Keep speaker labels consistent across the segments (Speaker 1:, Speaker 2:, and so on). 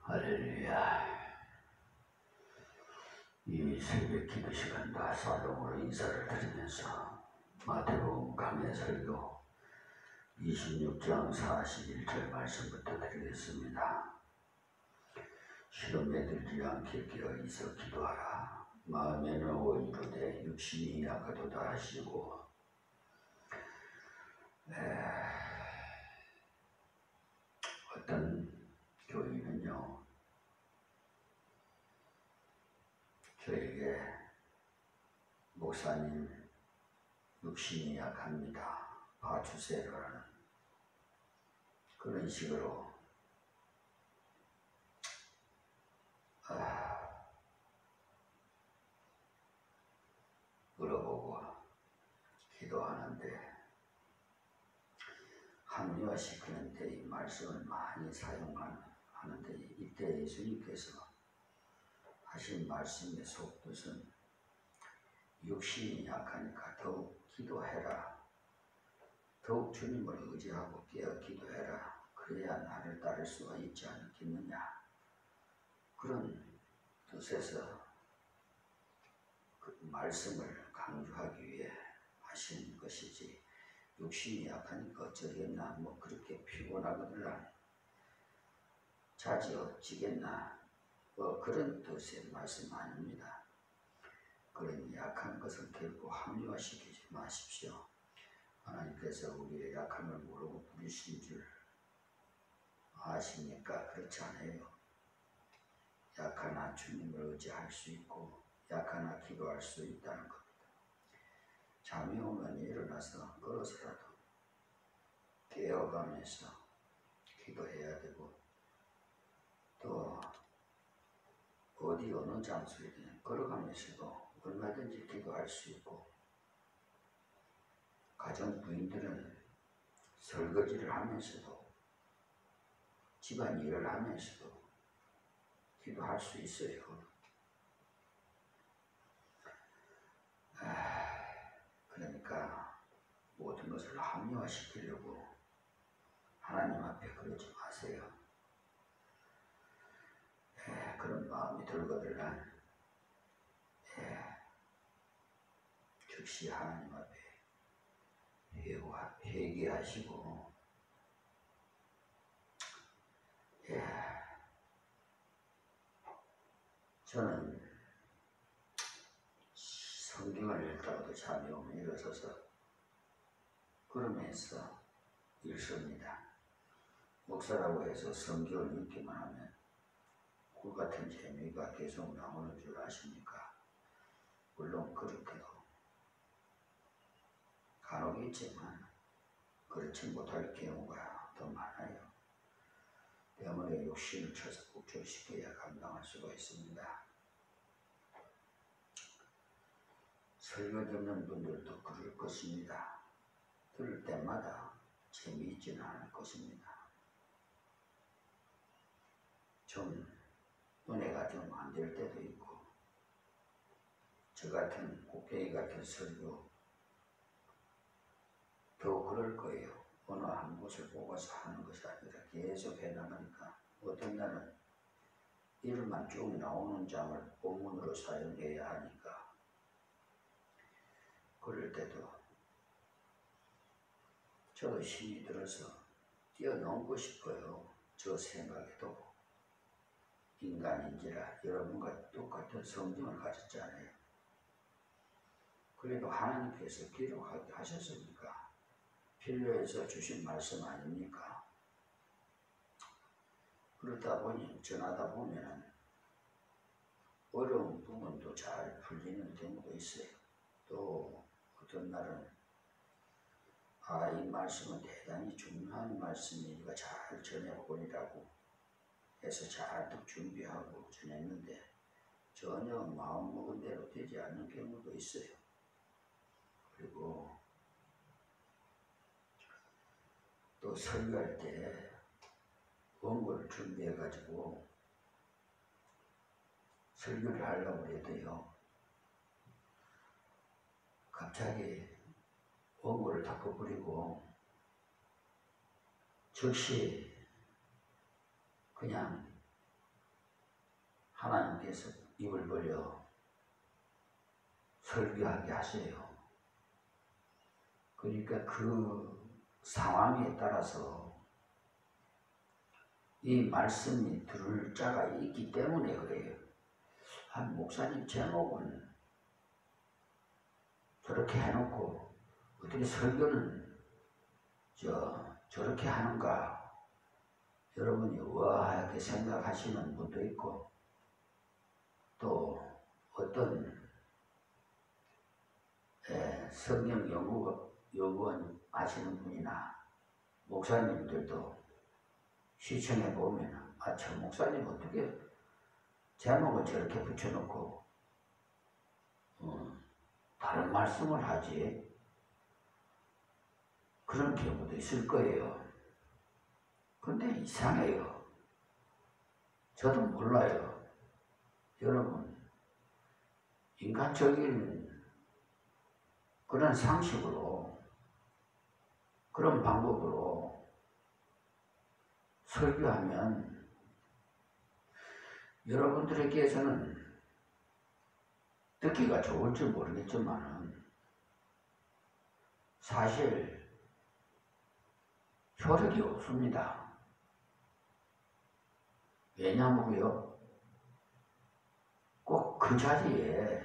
Speaker 1: 할렐루야. 이 새벽 기도 시간과 사동으로 인사를 드리면서 마태복음 강해 설교 26장 41절 말씀부터 드리겠습니다. 시험에 들지 않게 깨어 있어 기도하라. 마음에는 오히려되 육신이 약하도다 하시고 어떤 교인은요 저에게 목사님 육신이 약합니다. 봐주세요라는 그런 식으로 물어보고 기도하는데 합리화시키는데 이 말씀을 많이 사용하는데 이때 예수님께서 하신 말씀의 속뜻은 육신이 약하니까 더욱 기도해라. 더욱 주님을 의지하고 깨어 기도해라. 그래야 나를 따를 수가 있지 않겠느냐. 그런 뜻에서 그 말씀을 강조하기 위해 하신 것이지 육신이 약하니까 어쩌겠나 뭐 그렇게 피곤하거나 자지어지겠나 뭐 그런 뜻의 말씀 아닙니다. 그러니 약한 것은 결코 합리화시키지 마십시오. 하나님께서 우리의 약함을 모르고 부르신 줄 아십니까? 그렇지 않아요. 약하나 주님을 의지할 수 있고 약하나 기도할 수 있다는 겁니다. 잠이 오면 일어나서 걸어서라도 깨어가면서 기도해야 되고 또 어디 어느 장소에든 걸어가면서도 얼마든지 기도할 수 있고 가정 부인들은 설거지를 하면서도 집안일을 하면서도 기도할 수 있어요. 그러니까 모든 것을 합리화시키려고 하나님 앞에 그러지 마세요. 그런 마음이 들거든 즉시 하나님 앞에 회개하시고 저는 성경을 읽다가도 잠이 오면 일어서서 그러면서 읽습니다. 목사라고 해서 성경을 읽기만 하면 그 같은 재미가 계속 나오는 줄 아십니까? 물론 그렇게도 간혹 있지만 그렇지 못할 경우가 더 많아요. 때문에 욕심을 쳐서 국절시켜야 감당할 수가 있습니다. 설교 듣는 분들도 그럴 것입니다. 들을 때마다 재미있지는 않을 것입니다. 좀 은혜가 좀 안 될 때도 있고 저 같은 곡괭이 같은 설교 더 그럴 거예요. 어느 한 곳을 뽑아서 하는 것이 아니라 계속 해나가니까 어떤 날은 일만 쭉 나오는 장을 본문으로 사용해야 하니까 그럴 때도 저도 힘이 들어서 뛰어넘고 싶어요. 저 생각에도 인간인지라 여러분과 똑같은 성경을 가졌잖아요. 그래도 하나님께서 기록하게 하셨으니까 필요해서 주신 말씀 아닙니까? 그러다 보니 전하다 보면 어려운 부분도 잘 풀리는 경우도 있어요. 또 어떤 날은 이 말씀은 대단히 중요한 말씀이니까 잘 전해보리라고 해서 잘득 준비하고 전했는데 전혀 마음먹은 대로 되지 않는 경우도 있어요. 그리고 또 설교할 때 원고를 준비해가지고 설교를 하려고 해도요 갑자기 원고를 덮어버리고 즉시 그냥 하나님께서 입을 벌려 설교하게 하세요. 그러니까 그 상황에 따라서 이 말씀이 들을 자가 있기 때문에 그래요. 한 목사님 제목은 저렇게 해놓고 어떻게 설교는 저렇게 하는가, 여러분이 우아하게 생각하시는 분도 있고, 또 어떤 성경 연구원 하시는 분이나 목사님들도 시청해 보면 저 목사님 어떻게 제목을 저렇게 붙여놓고 다른 말씀을 하지? 그런 경우도 있을 거예요. 근데 이상해요. 저도 몰라요. 여러분, 인간적인 그런 상식으로, 그런 방법으로 설교하면 여러분들에게서는 듣기가 좋을지 모르겠지만 사실 효력이 없습니다. 왜냐하면요, 꼭 그 자리에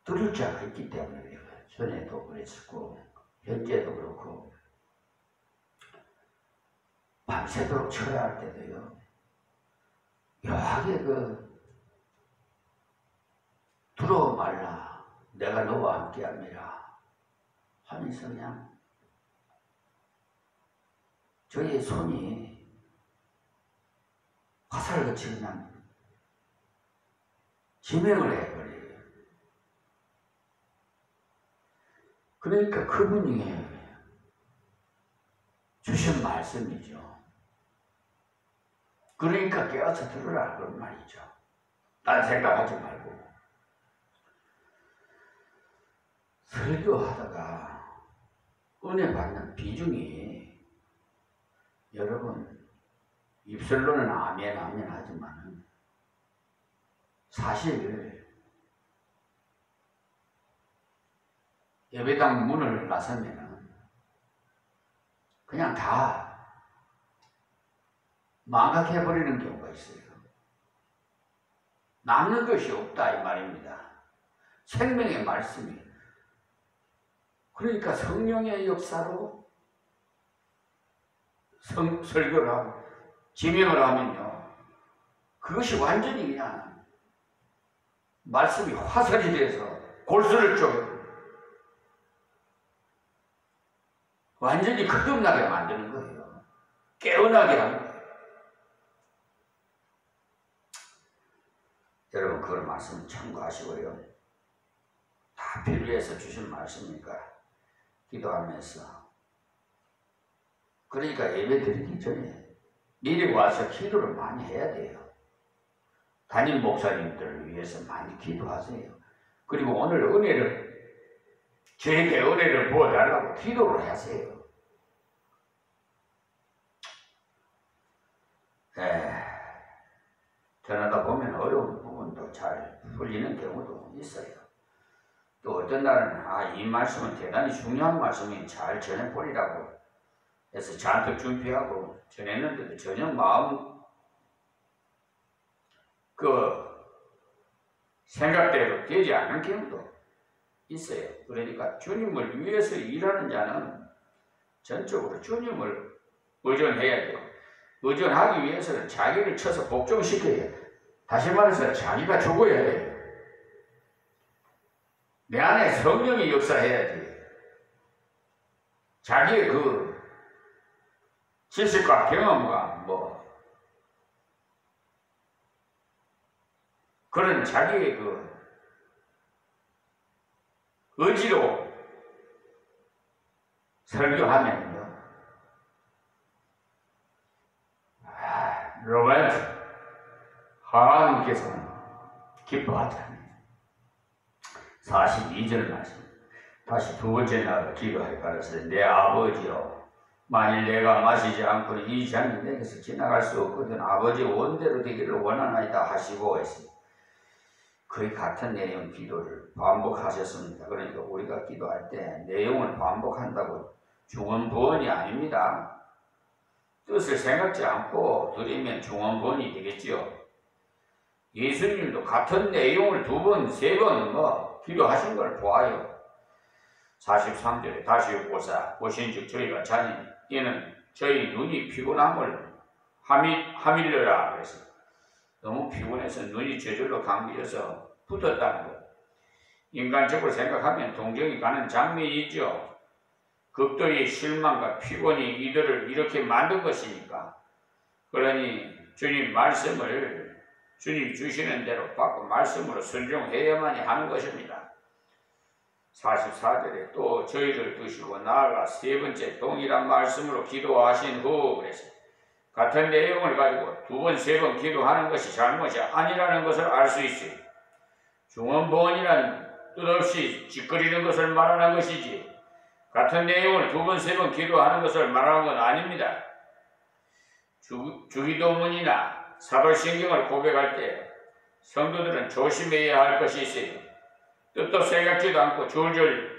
Speaker 1: 들을 자가 있기 때문에 그래요. 전에도 그랬었고 현재도 그렇고, 밤새도록 쳐야 할 때도요, 묘하게 들어 말라, 내가 너와 함께 합니다 하면서 그냥 저의 손이 화살같이 그냥 지명을 해버려요. 그러니까 그분이 주신 말씀이죠. 그러니까 깨어서 들으라 그런 말이죠. 딴 생각하지 말고. 설교하다가 은혜 받는 비중이, 여러분 입술로는 아멘 아멘 하지만 사실 예배당 문을 나서면 그냥 다 망각해버리는 경우가 있어요. 남는 것이 없다 이 말입니다. 생명의 말씀이. 그러니까 성령의 역사로 설교를 하고 지명을 하면요, 그것이 완전히 그냥 말씀이 화살이 돼서 골수를 쪼개고 완전히 거듭나게 만드는 거예요. 깨어나게 하는 거예요. 여러분 그런 말씀 참고하시고요. 다 필요해서 주신 말씀이니까 기도하면서, 그러니까 예배 드리기 전에 미리 와서 기도를 많이 해야 돼요. 담임 목사님들을 위해서 많이 기도하세요. 그리고 오늘 저에게 은혜를 부어달라고 기도를 하세요. 전하다 보면 어려운 부분도 잘 풀리는 경우도 있어요. 또 어떤 날은 이 말씀은 대단히 중요한 말씀이 잘 전해버리라고 해서 잔뜩 준비하고 전했는데도 전혀 마음 생각대로 되지 않는 경우도 있어요. 그러니까 주님을 위해서 일하는 자는 전적으로 주님을 의존해야 돼요. 의존하기 위해서는 자기를 쳐서 복종시켜야 돼요. 다시 말해서 자기가 죽어야 돼요. 내 안에 성령이 역사해야지. 자기의 지식과 경험과 그런 자기의 의지로 설교하면요, 로버트 하나님께서는 기뻐하지 않아요. 42절 말씀, 다시 두 번째 날 기도하여 가라사대 내 아버지여 만일 내가 마시지 않고는 이 잔이 내게서 지나갈 수 없거든 아버지 원대로 되기를 원하나이다 하시고 했습니다. 거의 같은 내용 기도를 반복하셨습니다. 그러니까 우리가 기도할 때 내용을 반복한다고 중언부언이 아닙니다. 뜻을 생각지 않고 드리면 중언부언이 되겠지요. 예수님도 같은 내용을 2번, 3번 기도하신 걸 보아요. 43절에 다시 보사 보신즉 저희가 자니 이는 저희 눈이 피곤함을 하밀려라 그래서 너무 피곤해서 눈이 저절로 감기어서 붙었다는 것. 인간적으로 생각하면 동정이 가는 장면이죠. 극도의 실망과 피곤이 이들을 이렇게 만든 것이니까. 그러니 주님 말씀을 주님 주시는 대로 받고 말씀으로 순종해야만이 하는 것입니다. 44절에 또 저희를 두시고 나아가 3번째 동일한 말씀으로 기도하신 후 그래서 같은 내용을 가지고 2번, 3번 기도하는 것이 잘못이 아니라는 것을 알 수 있어요. 중언부언이란 뜻없이 짓거리는 것을 말하는 것이지 같은 내용을 2번, 3번 기도하는 것을 말하는 건 아닙니다. 주기도문이나 사도신경을 고백할 때 성도들은 조심해야 할 것이 있어요. 뜻도 생각지도 않고 줄줄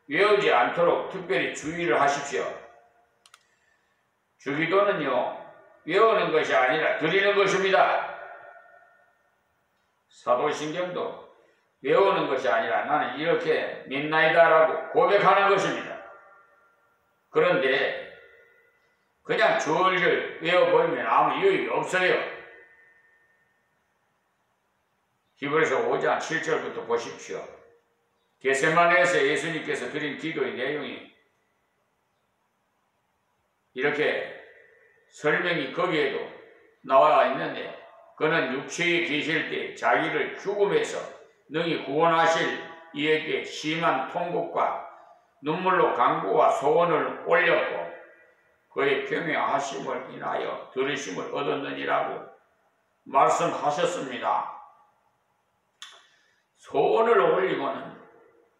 Speaker 1: 외우지 않도록 특별히 주의를 하십시오. 주기도는요, 외우는 것이 아니라 드리는 것입니다. 사도신경도 외우는 것이 아니라 나는 이렇게 믿나이다라고 고백하는 것입니다. 그런데 그냥 줄줄 외워버리면 아무 유익이 없어요. 히브리서 5장 7절부터 보십시오. 겟세마네에서 예수님께서 드린 기도의 내용이 이렇게 설명이 거기에도 나와 있는데 그는 육체에 계실 때 자기를 죽음에서 능히 구원하실 이에게 심한 통곡과 눈물로 간구와 소원을 올렸고 그의 평행하심을 인하여 들으심을 얻었느니라고 말씀하셨습니다. 소원을 올리고는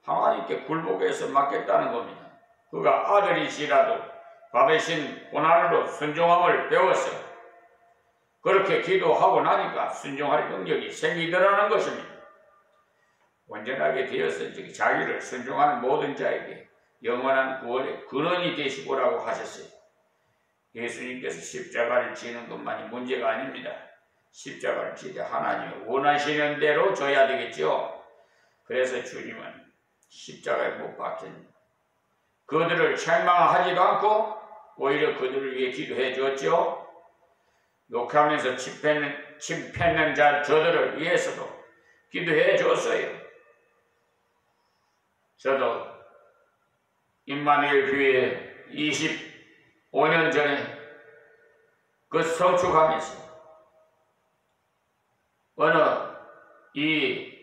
Speaker 1: 하나님께 굴복해서 맡겠다는 겁니다. 그가 아들이시라도 받으신 고난으로 순종함을 배워서 그렇게 기도하고 나니까 순종할 능력이 생기더라는 것입니다. 온전하게 되어서 자기를 순종하는 모든 자에게 영원한 구원의 근원이 되시고라고 하셨어요. 예수님께서 십자가를 지는 것만이 문제가 아닙니다. 십자가를 지되 하나님이 원하시는 대로 져야 되겠죠. 그래서 주님은 십자가에 못 박힌 그들을 책망하지도 않고 오히려 그들을 위해 기도해 주었죠. 욕하면서 침 뱉는 저들을 위해서도 기도해 줬어요. 저도 임마누엘 교회 25년 전에 그 성축하면서 어느 이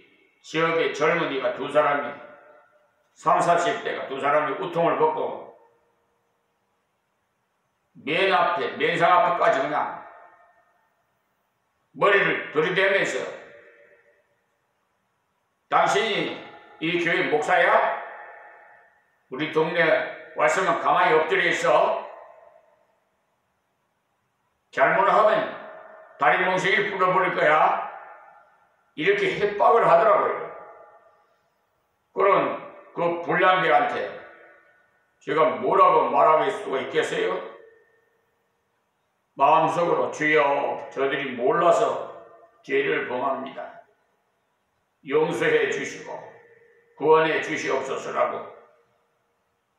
Speaker 1: 지역의 젊은이가 2사람이 30, 40대가 2사람이 우통을 벗고 면상 앞에까지 그냥 머리를 들이대면서 당신이 이 교회 목사야? 우리 동네 왔으면 가만히 엎드려 있어? 잘못하면 다리 몽둥이를 풀어버릴 거야? 이렇게 협박을 하더라고요. 그런 그 불량배한테 제가 뭐라고 말할 수가 있겠어요? 마음속으로 주여 저들이 몰라서 죄를 범합니다. 용서해 주시고 구원해 주시옵소서라고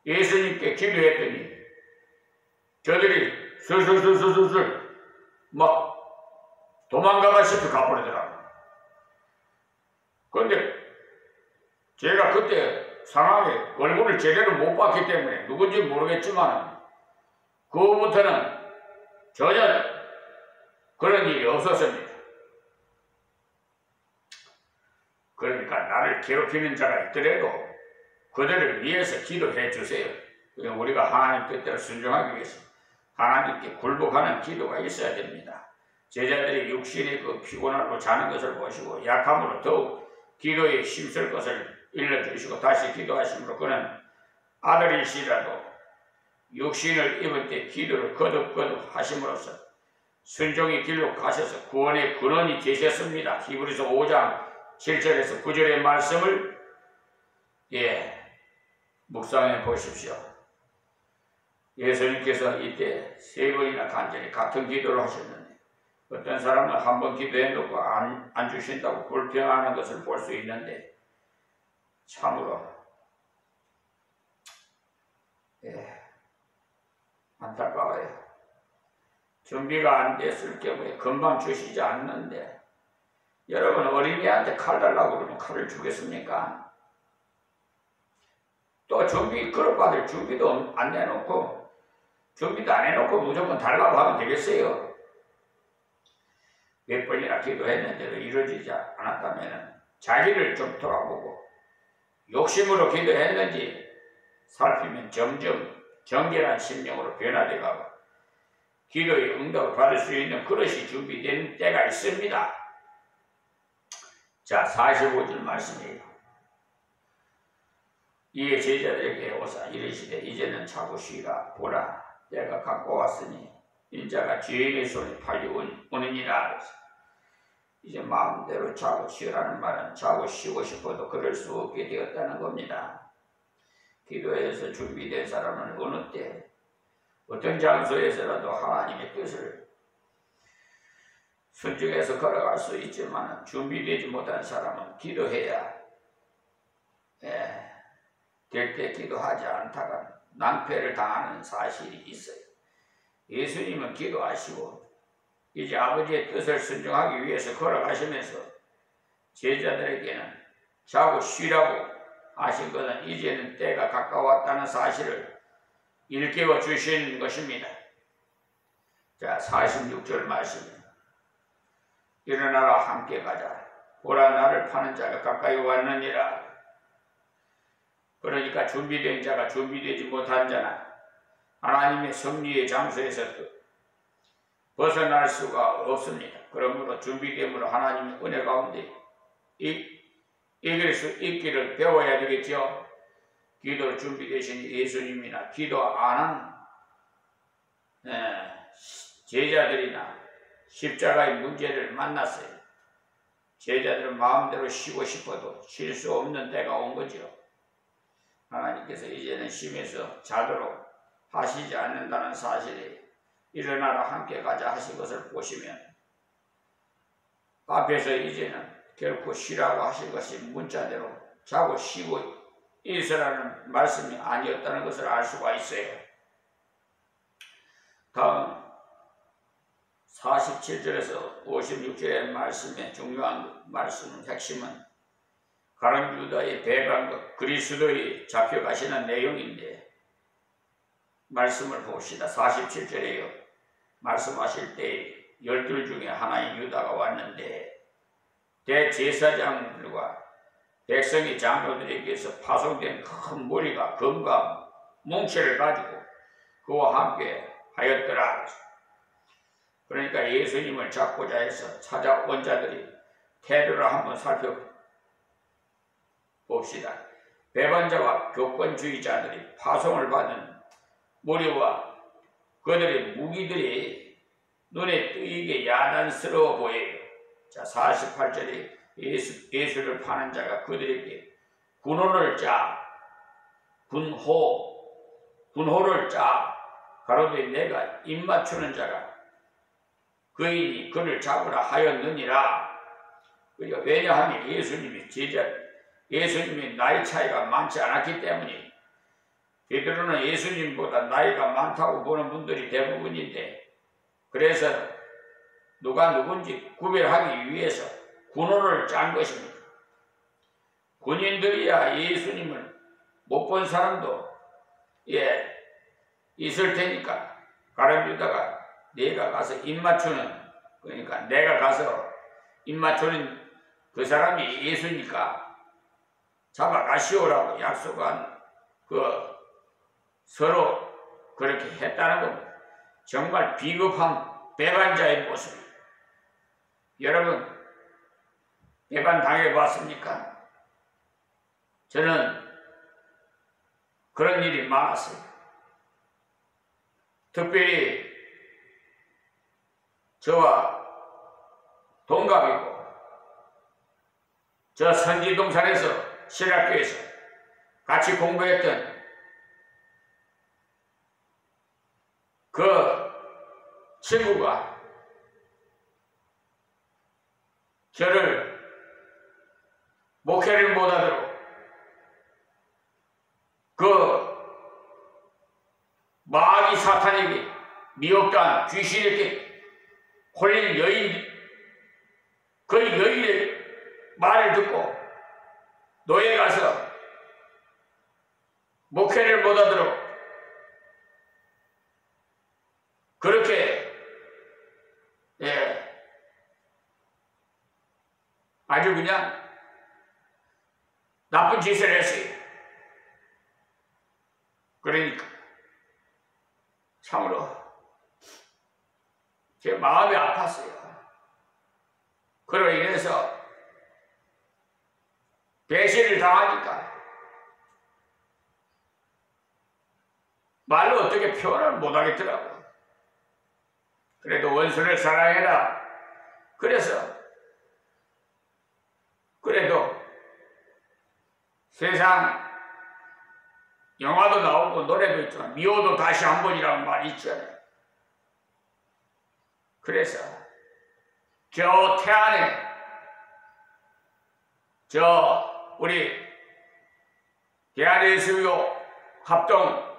Speaker 1: 예수님께 기도했더니 저들이 슬슬슬슬슬 막 도망가다시피 가버리더라고요. 그런데 제가 그때 상황에 얼굴을 제대로 못 봤기 때문에 누군지 모르겠지만 그 후부터는 전혀 그런 일이 없었습니다. 그러니까 나를 괴롭히는 자가 있더라도 그들을 위해서 기도해 주세요. 우리가 하나님 뜻대로 순종하기 위해서 하나님께 굴복하는 기도가 있어야 됩니다. 제자들이 육신의 그 피곤함으로 자는 것을 보시고 약함으로 더욱 기도에 힘쓸 것을 일러주시고 다시 기도하심으로 그는 아들이시라도
Speaker 2: 육신을 입을 때 기도를 거듭거듭 하심으로써 순종의 길로 가셔서 구원의 근원이 되셨습니다. 히브리서 5장 7절에서 9절의 말씀을 묵상해 보십시오. 예수님께서 이때 3번이나 간절히 같은 기도를 하셨는데 어떤 사람은 한 번 기도해 놓고 안 주신다고 불평하는 것을 볼 수 있는데 참으로 안타까워요. 준비가 안 됐을 경우에 금방 주시지 않는데 여러분 어린이한테 칼 달라고 그러면 칼을 주겠습니까? 또 준비 그릇받을 준비도 안 내놓고 준비도 안 해놓고 무조건 달라고 하면 되겠어요? 몇 번이나 기도했는데도 이루어지지 않았다면 자기를 좀 돌아보고 욕심으로 기도했는지 살피면 점점 정결한 심령으로 변화되고 기도의 응답을 받을 수 있는 그릇이 준비된 때가 있습니다. 자, 45절 말씀이에요. 이에 제자들에게 오사 이르시되 이제는 자고 쉬라. 보라, 때가 가까웠으니 인자가 죄인의 손에 팔려오느니라. 이제 마음대로 자고 쉬라는 말은 자고 쉬고 싶어도 그럴 수 없게 되었다는 겁니다. 기도에서 준비된 사람은 어느 때 어떤 장소에서라도 하나님의 뜻을 순종해서 걸어갈 수 있지만 준비되지 못한 사람은 기도해야 될 때 기도하지 않다가 낭패를 당하는 사실이 있어요. 예수님은 기도하시고 이제 아버지의 뜻을 순종하기 위해서 걸어가시면서 제자들에게는 자고 쉬라고 하신 것은 이제는 때가 가까웠다는 사실을 일깨워 주신 것입니다. 자, 46절 말씀입니다. 일어나라 함께 가자. 보라, 나를 파는 자가 가까이 왔느니라. 그러니까 준비된 자가 준비되지 못한 자나 하나님의 섭리의 장소에서 벗어날 수가 없습니다. 그러므로 준비됨으로 하나님의 은혜 가운데 이길 수 있기를 배워야 되겠죠. 기도 준비되신 예수님이나 기도 안 한 제자들이나 십자가의 문제를 만났어요. 제자들은 마음대로 쉬고 싶어도 쉴 수 없는 때가 온 거죠. 하나님께서 이제는 쉬면서 자도록 하시지 않는다는 사실이 일어나라 함께 가자 하신 것을 보시면 앞에서 이제는 결코 쉬라고 하신 것이 문자대로 자고 쉬고 있으라는 말씀이 아니었다는 것을 알 수가 있어요. 다음 47절에서 56절의 말씀의 중요한 말씀은 핵심은 가룟 유다의 배반과 그리스도에 잡혀가시는 내용인데 말씀을 봅시다. 47절에요. 말씀하실 때 12 중에 하나인 유다가 왔는데 대제사장들과 백성의 장로들에게서 파송된 큰 무리가 금과 뭉치를 가지고 그와 함께 하였더라. 그러니까 예수님을 잡고자 해서 찾아온 자들이 태도를 한번 살펴봅시다. 배반자와 교권주의자들이 파송을 받은 무리와 그들의 무기들이 눈에 띄게 야단스러워 보여요. 자, 48절에 예수를 파는 자가 그들에게 군호를 짜, 군호를 짜, 가로되 내가 입맞추는 자가 그인이 그를 잡으라 하였느니라. 그러니까 왜냐하면 예수님이 나이 차이가 많지 않았기 때문에 베드로는 예수님보다 나이가 많다고 보는 분들이 대부분인데 그래서 누가 누군지 구별하기 위해서 군호를 짠 것입니다. 군인들이야 예수님을 못 본 사람도 있을 테니까 가룟 유다가 내가 가서 입맞추는 그러니까 내가 가서 입맞추는 그 사람이 예수니까 잡아가시오라고 약속한 서로 그렇게 했다는 겁니다. 정말 비겁한 배반자의 모습. 여러분 배반 당해봤습니까? 저는 그런 일이 많았어요. 특별히 저와 동갑이고 저 선지동산에서 신학교에서 같이 공부했던 그 친구가 저를 목회를 못하도록 그 마귀 사탄에게 미혹당 귀신에게 홀린 여인, 그 여인의 말을 듣고 노예 가서 목회를 못하도록 그렇게 아주 그냥 나쁜 짓을 했어요. 그러니까 참으로 제 마음이 아팠어요. 그로 인해서 배신을 당하니까 말로 어떻게 표현을 못하겠더라고. 그래도 원수를 사랑해라. 그래서 그래도 세상 영화도 나오고 노래도 있지만 미워도 다시 한 번이라는 말이 있잖아요. 그래서 저 태안에 저 우리 대한예수교 합동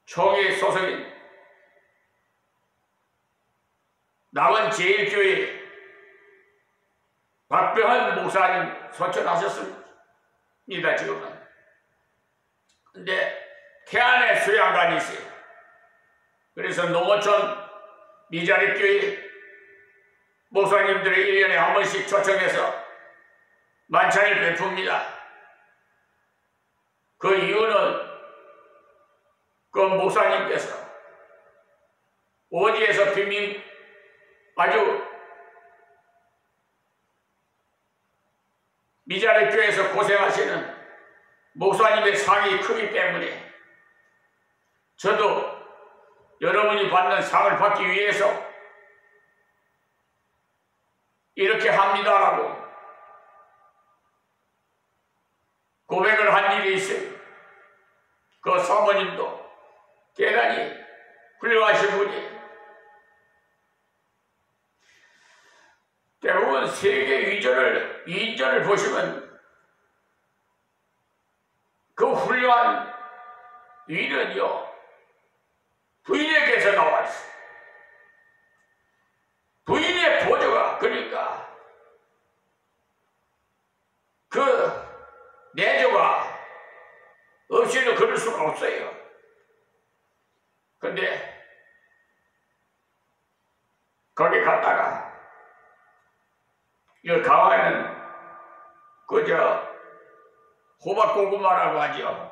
Speaker 2: 총회 소속인 남원제일교회 박병헌 목사님 소천하셨습니다. 지금은. 근데 태안에 수양관이 있어요. 그래서 농어촌 미자립교회 목사님들을 1년에 한 번씩 초청해서 만찬을 베풉니다. 그 이유는 그 목사님께서 어디에서 빈민 아주 미자립교회에서 고생하시는 목사님의 상이 크기 때문에 저도 여러분이 받는 상을 받기 위해서 이렇게 합니다라고 고백을 한 일이 있어요. 그 사모님도 대단히 훌륭하신 분이에요. 대부분 세계 위인전을 보시면 그 훌륭한 위인은요 부인에게서 나와 있어요. 부인의 보조가 그러니까 그 내조가 없이는 그럴 수가 없어요. 근데 거기 갔다가 이 강화에는 그저 호박고구마라고 하죠.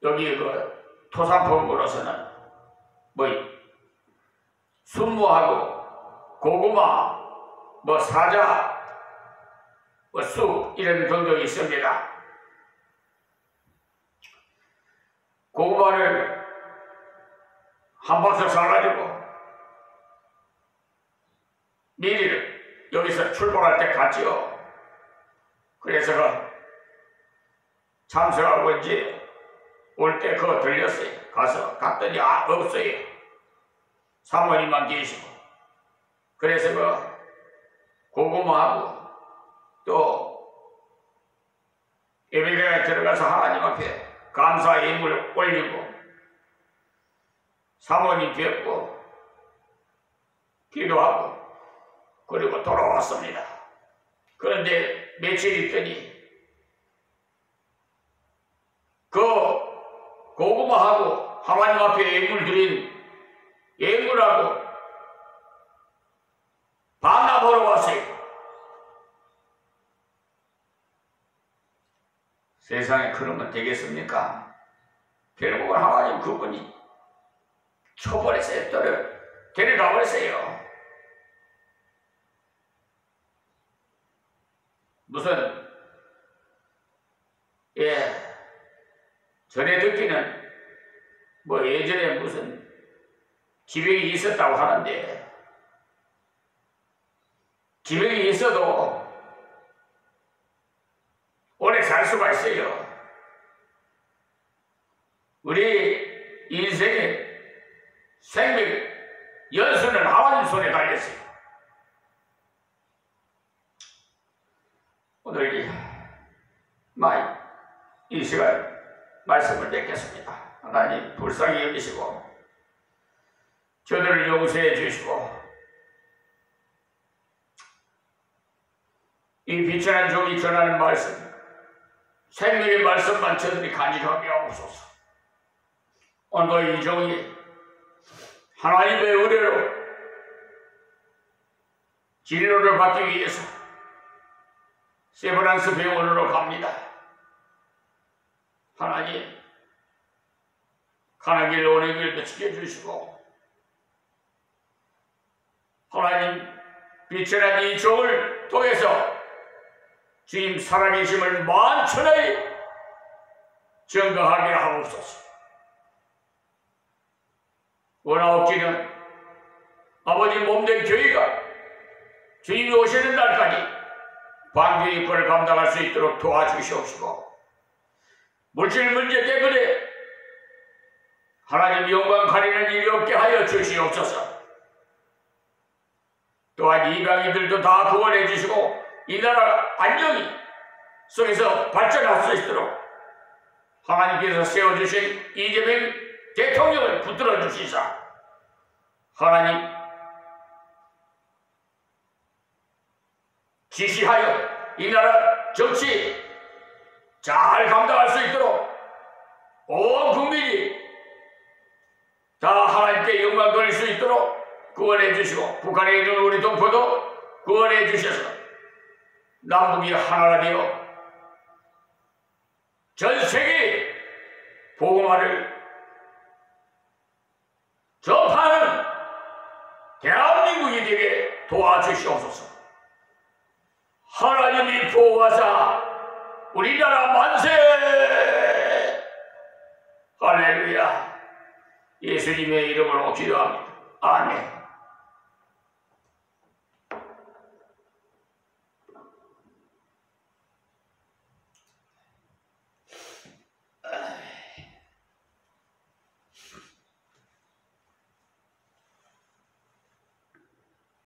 Speaker 2: 여기 그 토산품으로서는 순무하고 고구마, 사자, 쑥 이런 등등이 있습니다. 고구마를 한 박스 사가지고 미리 여기서 출발할 때 갔지요. 그래서 참석하고 이제 올 때 그거 들렸어요. 갔더니 없어요. 사모님만 계시고. 그래서 그 고구마하고 또 예배당에 들어가서 하나님 앞에 감사 예물을 올리고 사모님 뵙고 기도하고 그리고 돌아왔습니다. 그런데 며칠 있더니 그 고구마하고 하나님 앞에 예물 드린 예물하고 반납하러 왔어요. 세상에 그러면 되겠습니까? 결국은 하나님 그분이 쳐버렸어요. 데려가버렸어요. 무슨 전에 듣기는 뭐 예전에 무슨 기병이 있었다고 하는데, 기병이 있어도 오래 살 수가 있어요. 우리 인생의 생명 연수는 하나님 손에 달렸어요. 오늘 이 시간 말씀을 맺겠습니다. 하나님 불쌍히 여기시고 저들을 용서해 주시고 이 비천한 종이 전하는 말씀, 생명의 말씀만 저들이 간직하게 하옵소서. 오늘도 이 종이 하나님의 의뢰로 진로를 받기 위해서 세브란스 병원으로 갑니다. 하나님, 가는 길 오는 길도 지켜주시고 하나님, 비천한 이 종을 통해서 주님 살아계심을 만천하에 증거하게 하옵소서. 원하옵기는 아버지 몸된 교회가 주님이 오시는 날까지 방주의 일꾼을 감당할 수 있도록 도와주시옵시고, 물질 문제 때문에 하나님 영광 가리는 일이 없게 하여 주시옵소서. 또한 이방인들도 다 구원해 주시고 이 나라 안정이 속에서 발전할 수 있도록 하나님께서 세워주신 이재명 대통령을 붙들어 주시사 하나님 지시하여 이 나라 정치 잘 감당할 수 있도록 온 국민이 다 하나님께 영광 돌릴 수 있도록 구원해 주시고, 북한에 있는 우리 동포도 구원해 주셔서 남북이 하나가 되어 전 세계에 복음화를 접하는 대한민국이 되게 도와주시옵소서. 하나님이 보호하사 우리나라 만세! 할렐루야! 예수님의 이름으로 기도합니다. 아멘.